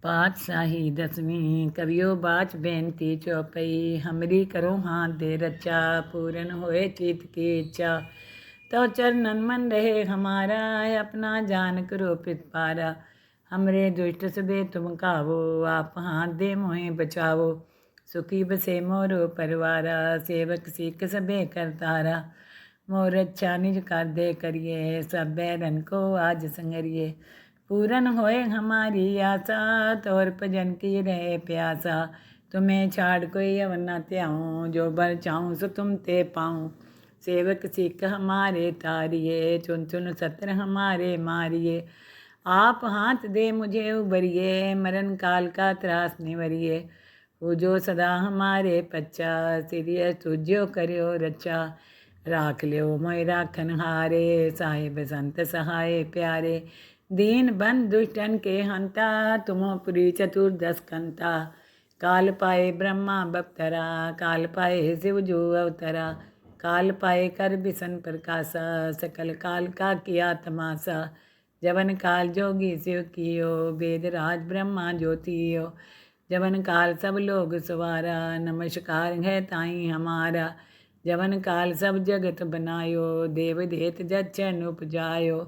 पातशाही दसवीं कवियो बाच बेनती चौपई हमरी करो हाथ दे रचा पूरन होए चित की इच्छा तो चरणन मन रहे हमारा अपना जान करो पित हमरे दुष्ट सबे तुम कावो आप हाथ दे मोहे बचावो सुखी बसे मोरो परवारा सेवक सिख सबे करतारा मोर अच्छा निज कर दे करिए सब बैरन को आज संगरिए पूरन होए हमारी आशा तोर भजन की रहे प्यासा तुम्हें छाड़ कोई अवर न त्याऊँ जो बर चाहूँ सो तुम ते पाऊँ सेवक सिख हमारे तारिये चुन चुन सत्र हमारे मारिये आप हाथ दे मुझे उबरिए मरण काल का त्रास निवरिए वो जो सदा हमारे पच्चा सिरिय तुझो करियो रचा राख लियो मोय राखन हारे साहिब संत सहाय प्यारे दीन बंद दुष्टन के हंता तुमो पुरी चतुर्दश कंता काल पाए ब्रह्मा बप्तरा काल पाए शिव जो अवतरा काल पाए कर बिसन प्रकाशा सकल काल का किया तमाशा जवन काल जोगी शिव कियो वेद राज ब्रह्मा ज्योतियो जवन काल सब लोग सवारा नमस्कार है ताई हमारा जवन काल सब जगत बनायो देव देत जचन उपजायो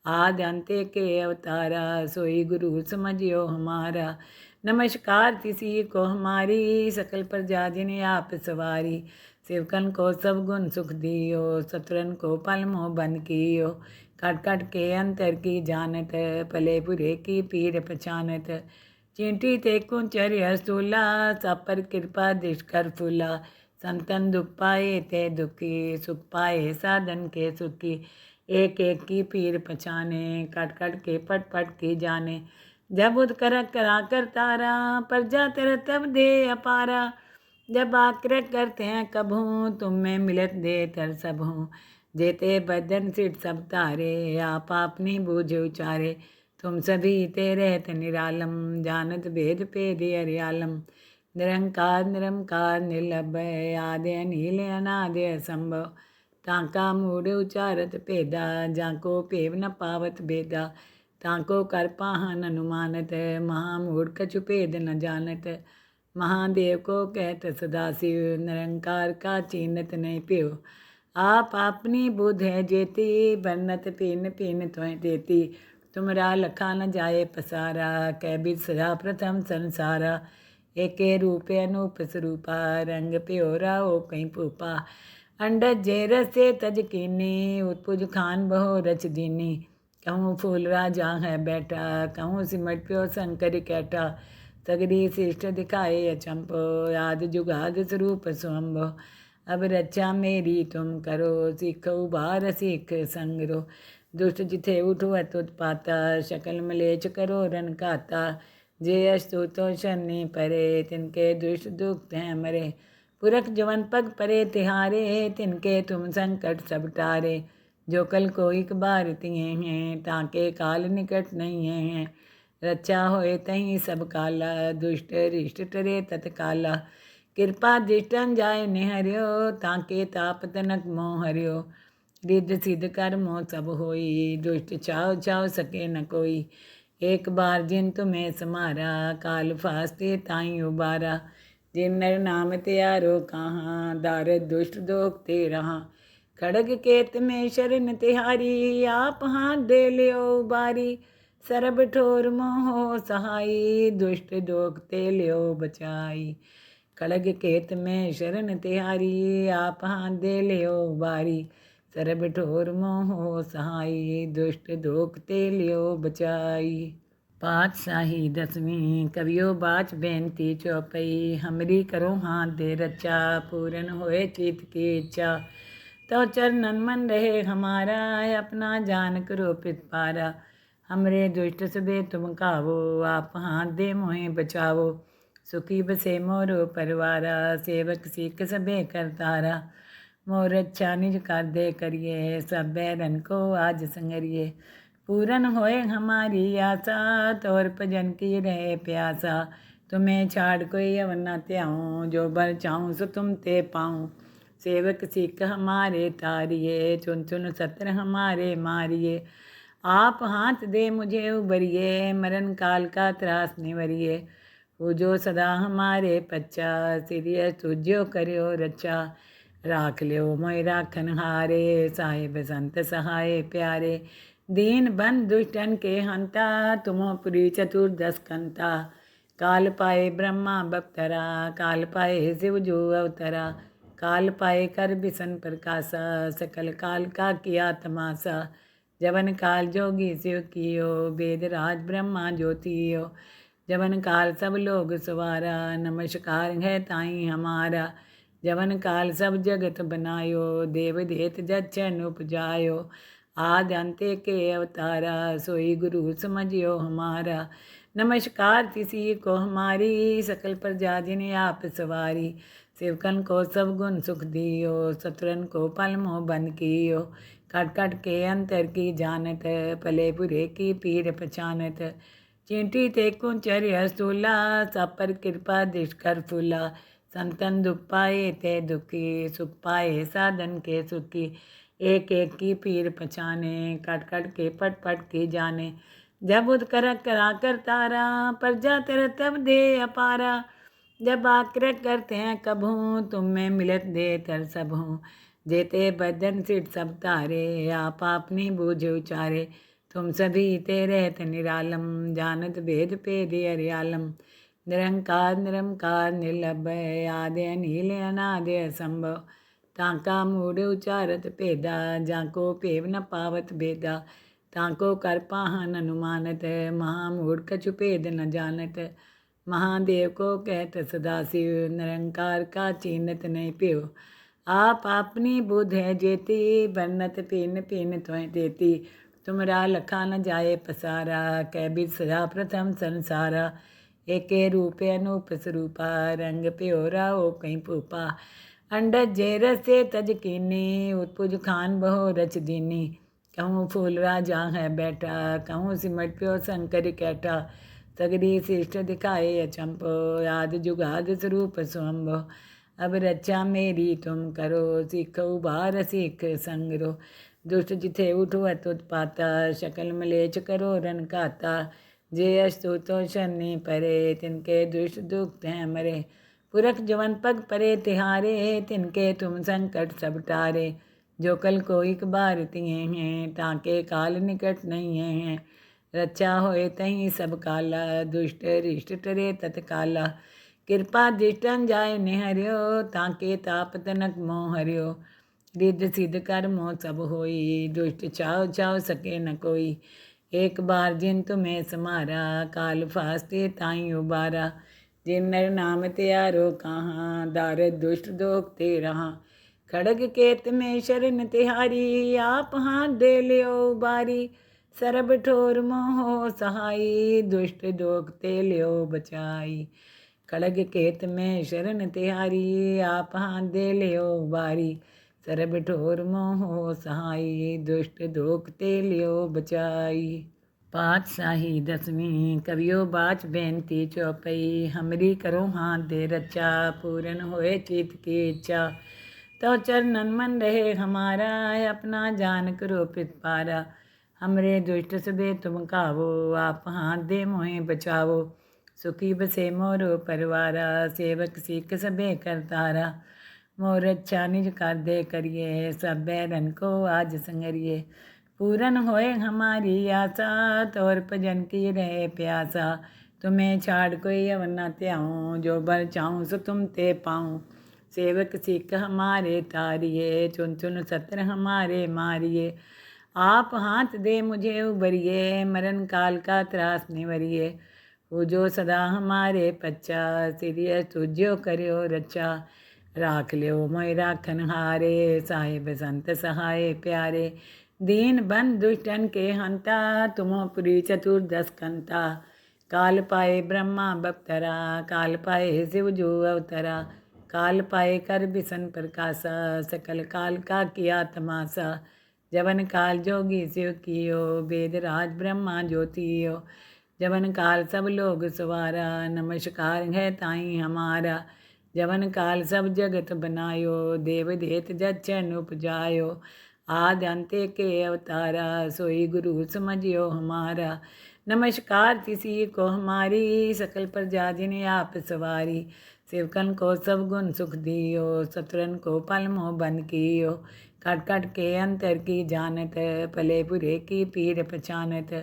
आदि अंते के अवतारा सोई गुरु समझियो हमारा नमस्कार किसी को हमारी सकल प्रजा जिन्हें आप सवारी सेवकन को सब गुण सुख दियो शत्रुन को पल मोह बन कियो कट कट के अंतर की जानत पले बुरे की पीर पहचानत चींटी ते कुंचर्य स्थूला सब पर कृपा दुष्कर फूला संतन दुख पाए ते दुखी सुख पाए साधन के सुखी एक एक की पीर पहचाने कट कट के पट पट की जाने जब उद कर करा कर तारा प्रजा तेरा तब दे अपारा जब आग्रह करते हैं कभूँ तुम में मिलत दे तर सब हूँ जेते बदन सिट सब तारे आप अपनी बूझ उचारे तुम सभी तेरे निरालम जानत भेद पेद हरियालम निरंकार निरंकार निर्लभय आदि अनिल अनादि असंभव ताका मूढ़ उचारत पेदा जाको पेव न पावत बेदा ताको कर पाहन अनुमानत महामूढ़ कछु पेद न जानत महादेव को कहत सदाशिव निरंकार का चीनत नहीं पियो आप अपनी बुध है जेती बन्नत पीन पीन त्वं देती तुमरा लखा न जाए पसारा कैबिद सदा प्रथम संसारा एके रूपे अनूप स्वरूपा रंग प्योरा ओ कहीं पूपा अंडज जे रसे तज कीनी उत्पुज खान बहो रच दीनी कहूँ फूल राजा है बैठा कहूँ सिमट प्यो शंकर कैटा सगरी शिष्ट दिखाए अचंपो आद जुगाद स्वरूप स्वम्भो अब रक्षा मेरी तुम करो सीख उबार सीख संगरो दुष्ट जिथे उठो उत्पाता शकल मलेच करो रन खाता जे अस्तु तो शनि परे तिनके दुष्ट दुख हैं मरे पुरख जवन पग परे तिहारे तिनके तुम संकट सब टारे जो कल को एक बार तिये हैं ताके काल निकट नहीं हैं रक्षा होए तहीं सब काला दुष्ट रिष्ट टरे तत्काला कृपा दृष्टन जाय निहरियो ताके ताप तनक मोह हरियो रिद्ध सिद्ध कर मोह सब होई दुष्ट चाव चाव सके न कोई एक बार जिन तुम्हें समारा काल फास्ते ताई उबारा जिन नर नाम त्यारो कहाँ दार दुष्ट दोख ते रहा खड़ग केत में शरण तिहारी आप हाथ दे लियो बारी सरब ठोर मोहो सहाई दुष्ट दोख ते लियो बचाई खड़ग केत में शरण तिहारी आप हाथ दे लियो बारी सरब ठोर मोहो सहाई दुष्ट दोख ते लियो बचाई पातशाही दसवीं कवियो बाच बेनती चौपई हमरी करो हाथ दे रचा पूरन होए चित की इच्छा तो चरणन मन रहे हमारा अपना जान करो पित पारा हमरे दुष्ट सबे तुम कावो आप हाथ दे मोहे बचावो सुखी बसे मोरो परवारा सेवक सिख सबे करतारा मोर अच्छा निज कर दे करिए सब बैरन को आज संगरिए पूरन होए हमारी आशा तोर भजन की रहे प्यासा तुम्हें छाड़ कोई अवर न त्याऊँ जो बर चाहूँ सो तुम ते पाऊँ सेवक सिख हमारे तारिये चुन चुन सत्र हमारे मारिये आप हाथ दे मुझे उबरिए, मरण काल का त्रास निवरिए। वो जो सदा हमारे पच्चा, सिरिय तुझो करियो रचा। राख लियो मोय राखन हारे, साहिब संत सहाय प्यारे। दीन बंद दुष्टन के हंता, तुमो पुरी चतुर्दश कंता। काल पाए ब्रह्मा बप्तरा, काल पाए शिव जो अवतरा। काल पाए कर बिसन प्रकाशा, सकल काल का किया तमाशा। जवन काल जोगी शिव कियो, वेद राज ब्रह्मा ज्योतियो। जवन काल सब लोग सवारा, नमस्कार है ताई हमारा। जवन काल सब जगत बनायो, देव देत जच्छन उपजायो। आदि अंत्य के अवतारा, सोई गुरु समझियो हमारा। नमस्कार किसी को हमारी, सकल प्रजा जिन्हें आप सवारी। सेवकन को सब गुण सुख दियो, शत्रुन को पल मोह बंद कियो। कट कट के अंतर की जानत, पले बुरे की पीर पहचानत। चींटी ते कुंचर्य स्थूला, सब पर कृपा दृष्ट कर फूला। संतन दुख पाए ते दुखी, सुख पाए साधन के सुखी। एक एक की पीर पहचाने, कट कट के पट पट की जाने। जब उद कर करा कर तारा, प्रजा तेरा तब दे अपारा। जब आग्रह करते हैं कभूँ, तुम में मिलत दे तर सब हूँ। जेते बदन सिट सब तारे, आप अपनी बूझ उचारे। तुम सभी तेरे निरालम, जानत भेद पेद हरियालम। निरंकार निरंकार निर्लभय, आदि अनिल अनादि असंभव। ताका मूढ़ उचारत भेदा, जाको पेव न पावत भेदा। ताको कर पाहन अनुमानत, महामूढ़ कछु भेद न जानत। महादेव को कहत सदाशिव, निरंकार का चीनत नहीं प्यो। आप अपनी बुध है जेती, बरनत पिन पिन त्वं देती। तुमरा लखा न जाए पसारा, कैबिद सदा प्रथम संसारा। एके रूप अनूप स्वरूपा, रंग प्योरा ओ कहीं पूपा। अंडज जे रसे तज कीनी, उत्पुज खान बहो रच दीनी। कहूँ फूल राजा है बैठा, कहूँ सिमट प्यो शंकर कैठा। सगरी शिष्ट दिखाए अचंपो, आद जुगाद स्वरूप स्वंभो। अब रक्षा मेरी तुम करो, सीख उबार सीख संगरो। दुष्ट जिथे उठो उत्पाता, शकल मलेच करो रन खाता। जे अस्तु तो शनि परे, तिनके दुष्ट दुख हैं मरे। पुरख जवन पग परे तिहारे, तिनके तुम संकट सब टारे। जो कल को एक बार तिये हैं, ताके काल निकट नहीं हैं। रक्षा होए तहीं सब काला, दुष्ट रिष्ट टरे तत्काला। कृपा दृष्टन जाय निहर्यो, ताके ताप तनक मोह हर्यो। रिद्ध सिद्ध कर मोह सब होई, दुष्ट चाव चाव सके न कोई। एक बार जिन तुम्हें समारा, काल फास्ते ताई उबारा। जिन नर नाम त्यारो कहाँ, दारद दुष्ट दोख ते रहा। खड़ग केत में शरण तिहारी, आप हाथ दे लियो उबारी। सरब ठोर मोह सहाई, दुष्ट दोख ते लियो बचाई। खड़ग केत में शरण तिहारी, आप हाथ दे लियो उबारी। सरब ठोर मोह सहाई, दुष्ट दोख ते लियो बचाई। पातशाही दसवीं कवियो बाच बेनती चौपई। हमरी करो हाथ दे रचा, पूरन होए चित की इच्छा। तो चरणन मन रहे हमारा, अपना जान करो पित पारा। हमरे दुष्ट सबे तुम कावो, आप हाथ दे मोहे बचावो। सुखी बसे मोरो परवारा, सेवक सिख सबे करतारा। मोर अच्छा निज कर दे करिए, सब बैरन को आज संगरिए। पूरन होए हमारी आशा, तोर भजन की रहे प्यासा। तुम्हें छाड़ कोई अवर न त्याऊँ, जो बर चाहूँ सो तुम ते पाऊँ। सेवक सिख हमारे तारिए, चुन चुन सत्र हमारे मारिए। आप हाथ दे मुझे उबरिए, मरण काल का त्रास निवरिए। वो जो सदा हमारे पच्चा, सिरिय तुझो करियो रचा। राख लियो मोय राखन हारे, साहिब संत सहाय प्यारे। दीन बंद दुष्टन के हंता, तुमो पुरी चतुर्दश कंता। काल पाए ब्रह्मा बप्तरा, काल पाए शिव जो अवतरा। काल पाए कर बिसन प्रकाशा, सकल काल का किया तमाशा। जवन काल जोगी शिव कियो, वेद राज ब्रह्मा ज्योतियो। जवन काल सब लोग सवारा, नमस्कार है ताई हमारा। जवन काल सब जगत बनायो, देव देत जच्छन उपजायो। आदि अंत्य के अवतारा, सोई गुरु समझियो हमारा। नमस्कार तिसी को हमारी, सकल प्रजा जिन्हें आप सवारी। सेवकन को सब गुण सुख दियो, सतरन को पल मोह बन कियो। कट कट के अंतर की जानत, पले बुरे की पीर पहचानत।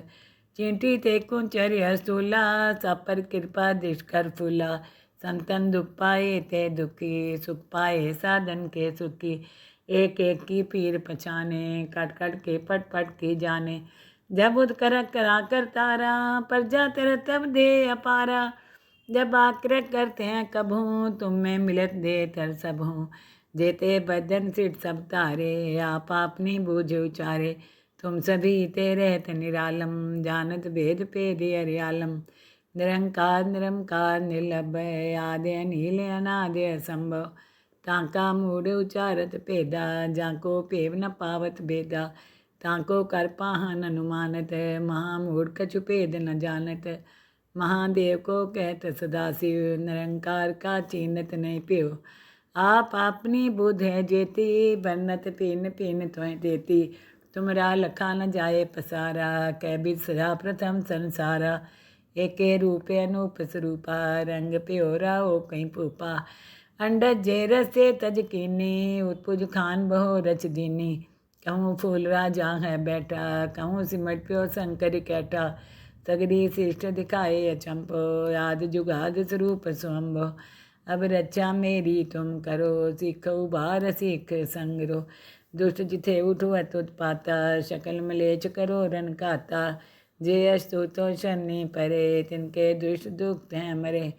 चींटी ते कुंचर स्थूला, सब पर कृपा दृष्ट कर फूला। संतन दुख पाए ते दुखी, सुख पाए साधन के सुखी। एक एक की पीर पहचाने, कट कट के पट पट की जाने। जब उद कर करा कर तारा, प्रजा तेरा तब दे अपारा। जब आग्रह करते हैं कभूँ, तुम में मिलत दे तर सब हूँ। जेते बदन सिट सब तारे, आप अपनी बूझ उचारे। तुम सभी तेरे निरालम, जानत भेद पेद हरियालम। निरंकार निरंकार निर्लभय, आदि अनिल अनादि असंभव। ताका मूढ़ उचारत भेदा, जाको पेव न पावत भेदा। ताको कर पाहन अनुमानत, महामूढ़ कछु भेद न जानत। महादेव को कहत सदाशिव, निरंकार का चीनत नहीं प्यो। आप अपनी बुध है जेती, बन्नत पीन पीन त्वं देती। तुमरा लखा न जाए पसारा, कै बिद सजा प्रथम संसारा। एके रूप अनूप स्वरूपा, रंग प्योरा ओ कहीं पूपा। अंडज जे रसे तज कीनी, उत्पुज खान बहो रच दीनी। कहूँ फूल राजा है बैठा, कहूँ सिमट प्यो शंकर कैठा। सगरी शिष्ट दिखाए अचंपो, आदि जुगाद स्वरूप स्वंभो। अब रक्षा मेरी तुम करो, सीख उबार सीख संगरो। दुष्ट जिथे उठवत उत्पाता, शकल मलेच करो रन खाता। जे अस्तु तो शनि परे, तिनके दुष्ट दुख हैं मरे।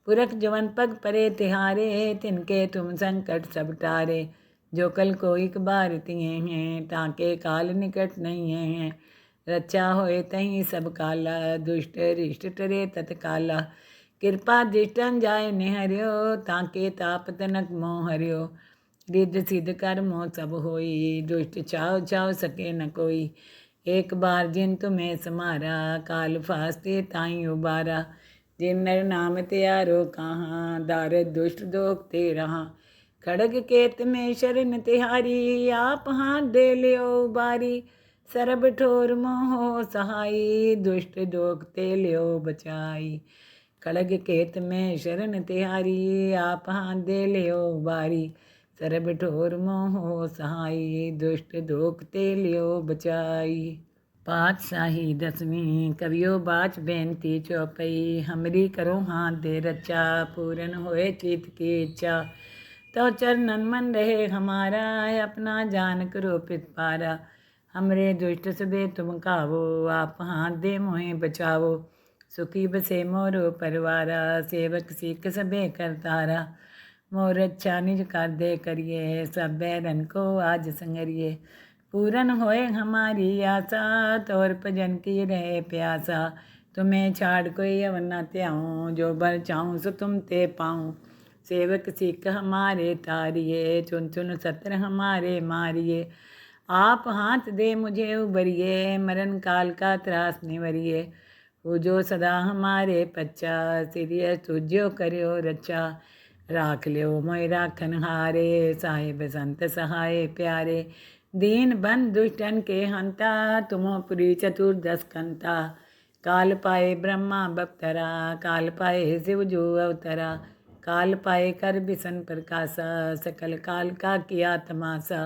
पुरख जवन पग परे तिहारे, तिनके तुम संकट सब टारे। जो कल को एक बार तिए हैं, ताके काल निकट नहीं हैं। रक्षा होए तहीं सब काला, दुष्ट रिष्ट टरे तत्काला। कृपा दृष्टन जाय निहरियो, ताके ताप तनक मोह हरियो। रिद्ध सिद्ध कर्मो सब होई, दुष्ट चाव चाव सके न कोई। एक बार जिन तुम्हें समारा, काल फास्ते ताई उबारा। जिन नर नाम त्यारो कहाँ, दारद दुष्ट दोख ते रहा। खड़ग केत में शरण तिहारी, आप हाथ दे लियो उबारी। सरब ठोर मोहो सहाई, दुष्ट दोख ते लियो बचाई। खड़ग केत में शरण तिहारी, आप हाथ दे लियो उबारी। सरब ठोर मोहो सहाई, दुष्ट दोख ते लियो बचाई। पातशाही दसवीं कवियो बाच बेनती चौपई। हमरी करो हाथ दे रचा, पूरन होए चित की इच्छा। तो चरणन मन रहे हमारा, अपना जान करो पित पारा। हमरे दुष्ट सबे तुम कावो, आप हाथ दे मोहे बचावो। सुखी बसे मोरो परवारा, सेवक सिख सबे करतारा। मोर अच्छा निज कर दे करिए, सब बैरन को आज संगरिए। पूरन होए हमारी आशा, तोर भजन की रहे प्यासा। तुम्हें छाड़ कोई अवर न त्याऊँ, जो बर चाहूँ सो तुम ते पाऊँ। सेवक सिख हमारे तारिए, चुन चुन सत्र हमारे मारिए। आप हाथ दे मुझे उबरिए, मरण काल का त्रास निवरिए। पूजो सदा हमारे पच्चा, सिरिय तुझ्यो करियो रचा। राख लियो मोय राखन हारे, साहिब संत सहाय प्यारे। दीन बंद दुष्टन के हंता, तुमो पुरी चतुर्दश कंता। काल पाए ब्रह्मा बप्तरा, काल पाए शिव जो अवतरा। काल पाए कर बिसन प्रकाशा, सकल काल का किया तमाशा।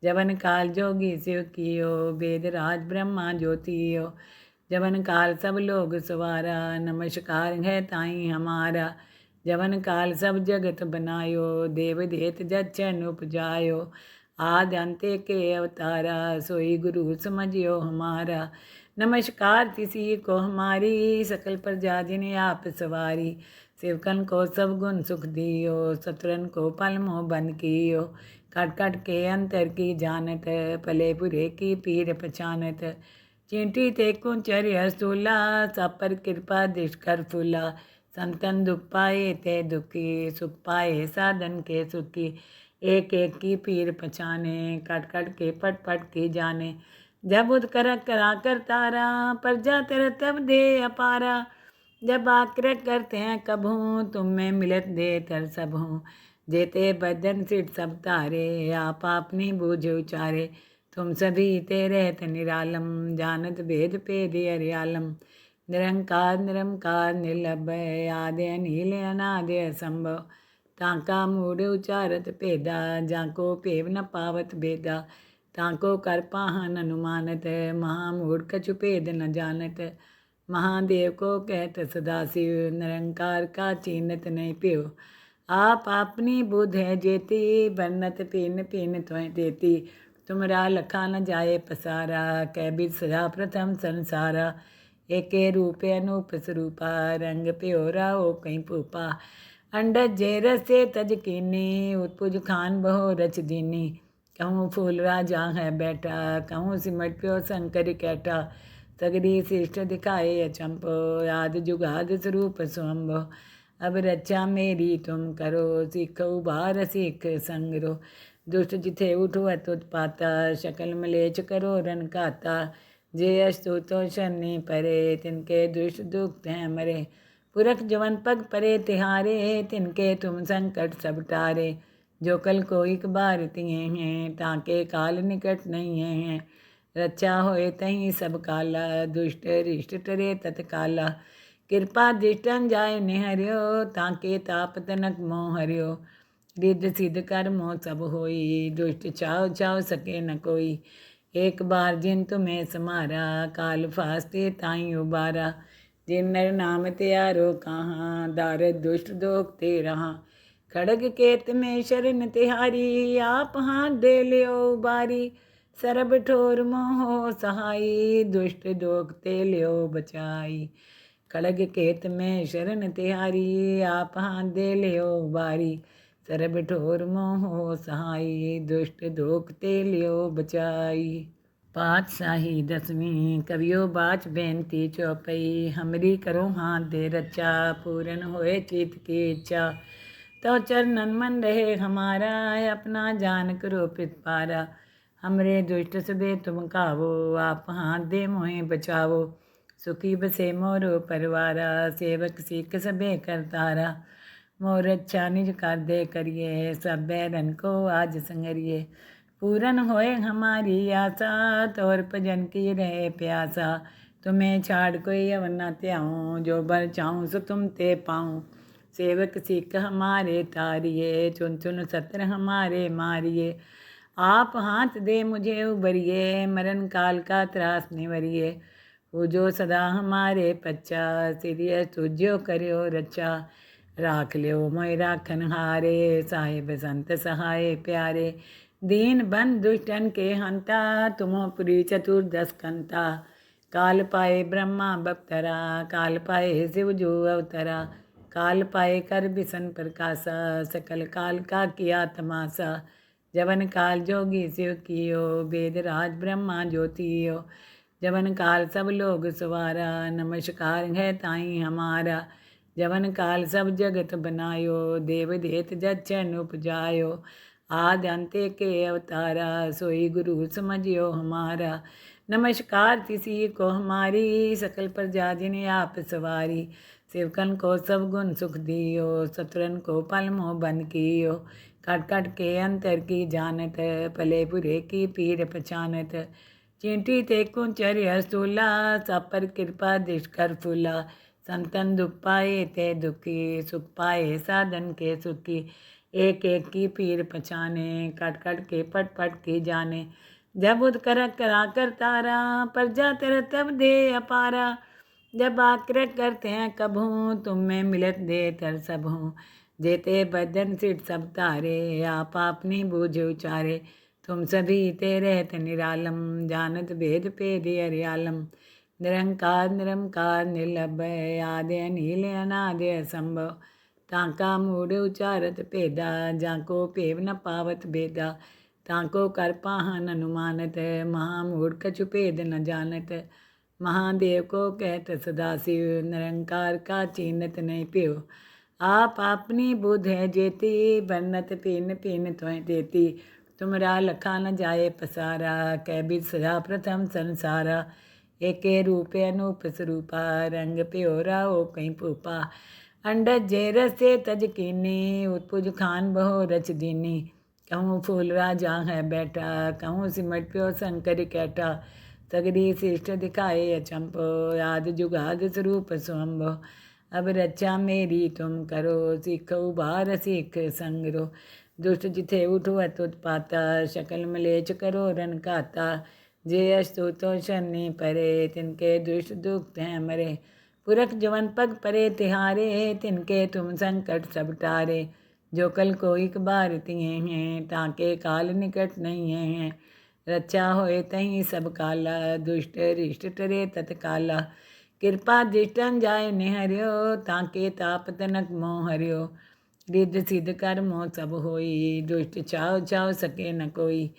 जवन काल जोगी शिव कियो, वेद राज ब्रह्मा ज्योतियो। जवन काल सब लोग सवारा, नमस्कार है ताई हमारा। जवन काल सब जगत बनायो, देव देत जचन उपजायो। आदि अंत्य के अवतारा, सोई गुरु समझियो हमारा। नमस्कार तिसी को हमारी, सकल प्रजा जिन्हें आप सवारी। सेवकन को सब गुण सुख दियो, सतरन को पल मोह बन कियो। कट कट के अंतर की जानत, पले बुरे की पीर पहचानत। चींटी ते कुंचर स्थूला, सब पर कृपा दृष्ट कर फूला। संतन दुख पाए ते दुखी, सुख पाए साधन के सुखी। एक एक की पीर पहचाने, कट कट के पट पट की जाने। जब उद कर करा कर तारा, प्रजा तेरा तब दे अपारा। जब आग्रह करते हैं कभूँ, तुम में मिलत दे तर सब हूँ। जेते बदन सिट सब तारे, आप अपनी बूझ उचारे। तुम सभी ते रहत निरालम, जानत भेद भेद हरियालम। निरंकार निरंकार निर्लभय, आदि अनील अनादि असंभव। ताका मूढ़ उचारत भेदा, जाको पेव न पावत भेदा। ताको कर पाहन अनुमानत, महामूढ़ कछु भेद न जानत। महादेव को कहत सदाशिव, निरंकार का चीनत नहीं प्यो। आप अपनी बुध है जेती, बन्नत पीन पीन त्वं देती। तुमरा लखा न जाए पसारा, कै बिद सदा प्रथम संसारा। एके रूपे अनूप स्वरूपा, रंग प्योरा हो कहीं पूपा। अंडज जे रसे तज कीनी, उत्पुज खान बहो रच दीनी। कहूँ फूल राजा है बैठा, कहूँ सिमट प्यो शंकर कैठा। सगरी शिष्ट दिखाए अचंपो, आद जुगाद स्वरूप स्वंभो। अब रक्षा मेरी तुम करो, सीख उबार सीख संगरो। दुष्ट जिथे उठो उत्पाता, शकल मलेच करो रन खाता। जे अस्तु तो शनि परे, तिनके दुष्ट दुख हैं मरे। पुरख जवन पग परे तिहारे, तिनके तुम संकट सब टारे। जो कल को एक बार तिये हैं, ताके काल निकट नहीं हैं। रक्षा होए तहीं सब काला, दुष्ट रिष्ट टरे तत्काला। कृपा दृष्टन जाय निहरियो, ताके ताप तनक मोह हरियो। रिद्ध सिद्ध कर्मो सब होई, दुष्ट चाव चाव सके न कोई। एक बार जिन तुम्हें समारा, काल फास्ते ताई उबारा। जिन नर नाम त्यारो कहाँ, दारद दुष्ट दोख ते रहा। खड़ग केत में शरण तिहारी, आप हाथ दे लियो उबारी। सरब ठोर मोह सहाई, दुष्ट दोख ते लियो बचाई। खड़ग केत में शरण तिहारी, आप हाथ दे लियो उबारी। सरब ठोर मोह सहाई, दुष्ट दोख ते लियो बचाई। पातशाही दसवीं कवियो बाच बेनती चौपई। हमरी करो हाथ दे रचा, पूरन होए चित की इच्छा। तो चरणन मन रहे हमारा, अपना जान करो पितपारा। हमरे दुष्ट सबे तुम कावो, आप हाथ दे मोहे बचावो। सुखी बसे मोरो परवारा, सेवक सीख सबे करतारा। मोर अच्छा निज कर दे करिए, सब बैरन को आज संगरिए। पूरन होए हमारी आशा, तोर भजन की रहे प्यासा। तुम्हें छाड़ कोई अवर न त्याऊँ, जो बर चाहूँ सो तुम ते पाऊँ। सेवक सिख हमारे तारिए, चुन चुन सत्र हमारे मारिए। आप हाथ दे मुझे उबरिए, मरण काल का त्रास निवरिए। वो जो सदा हमारे पच्चा, सिरिय तुझ्यो करियो रचा। राख लियो मोय राखन हारे, साहिब संत सहाय प्यारे। दीन बंद दुष्टन के हंता, तुमो पुरी चतुर्दश कंता। काल पाए ब्रह्मा बप्तरा, काल पाए शिव जो अवतरा। काल पाए कर बिसन प्रकाशा, सकल काल का किया तमाशा। जवन काल जोगी शिव कियो, वेद राज ब्रह्मा ज्योतियो। जवन काल सब लोग सवारा, नमस्कार है ताई हमारा। जवन काल सब जगत बनायो, देव देत जच्छन उपजायो। आदि अंत्य के अवतारा, सोई गुरु समझियो हमारा। नमस्कार तिसी को हमारी, सकल प्रजा जिने आप सवारी। सेवकन को सब गुण सुख दियो, शत्रुन को पल मोह बंद कियो। कट कट के अंतर की जानत, पले बुरे की पीर पहचानत। चींटी ते कुंचर हस्तूला, सब पर कृपा दृष्ट कर फूला। संतन दुख पाए ते दुखी, सुख पाए साधन के सुखी। एक एक की पीर पहचाने, कट कट के पट पट की जाने। जब उद कर करा कर तारा, प्रजा तेरा तब दे अपारा। जब आग्रह करते हैं कभूँ, तुम में मिलत दे तर सब हूँ। जेते बदन सिट सब तारे, आप अपनी बूझ उचारे। तुम सभी ते रहत निरालम, जानत भेद भेद हरियालम। निरंकार निरंकार निर्लभय, आदि अनील अनादि असंभव। ताका मूढ़ उचारत भेदा, जाको पेव न पावत भेदा। ताको कर पाहन अनुमानत, महामूढ़ कछु भेद न जानत। महादेव को कहत सदाशिव, निरंकार का चीनत नहीं प्यो। आप अपनी बुध है जेती, बन्नत पीन पीन त्वं देती। तुमरा लखा न जाए पसारा, कै बिद सदा प्रथम संसारा। एके रूपे अनूप स्वरूपा, रंग प्योरा हो कहीं पूपा। अंडज जे रसे तज कीनी, उत्पुज खान बहो रच दीनी। कहूँ फूल राजा है बैठा, कहूँ सिमट प्यो शंकर कैठा। सगरी शिष्ट दिखाए अचंपो, याद जुगाद स्वरूप स्वम्भो। अब रक्षा मेरी तुम करो, सीख उबार सीख संगरो। दुष्ट जिथे उठो उत्पाता, शकल मलेच करो रन खाता। जे अस्तु तो शनि परे, तिनके दुष्ट दुख हैं मरे। पुरख जवन पग परे तिहारे, तिनके तुम संकट सब टारे। जो कल को एक बार तिये हैं, ताके काल निकट नहीं है। रक्षा होए तहीं सब काला, दुष्ट रिष्ट टरे तत्काला। कृपा दृष्टन जाय निहर्यो, ताके ताप तनक मोह हर्यो। रिद्ध सिद्ध कर्मो सब होई, दुष्ट चाव चाव सके न कोई।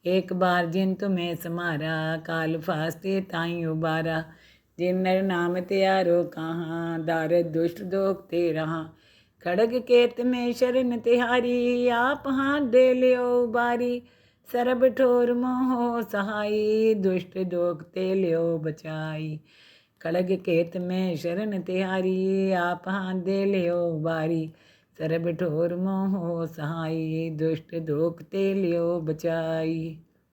एक बार जिन तुम्हें समारा, काल फास्ते ताई उबारा। जिन नर नाम त्यारो कहाँ, दारद दुष्ट दोख ते रहा। खड़ग केत में शरण तिहारी, आप हाथ दे लियो बारी। सरब ठोर मोह सहाई, दुष्ट दोख ते लियो बचाई। खड़ग केत में शरण तिहारी, आप हाथ दे लियो बारी। सरब ठोर मोह सहाई, दुष्ट दोख ते लियो बचाई।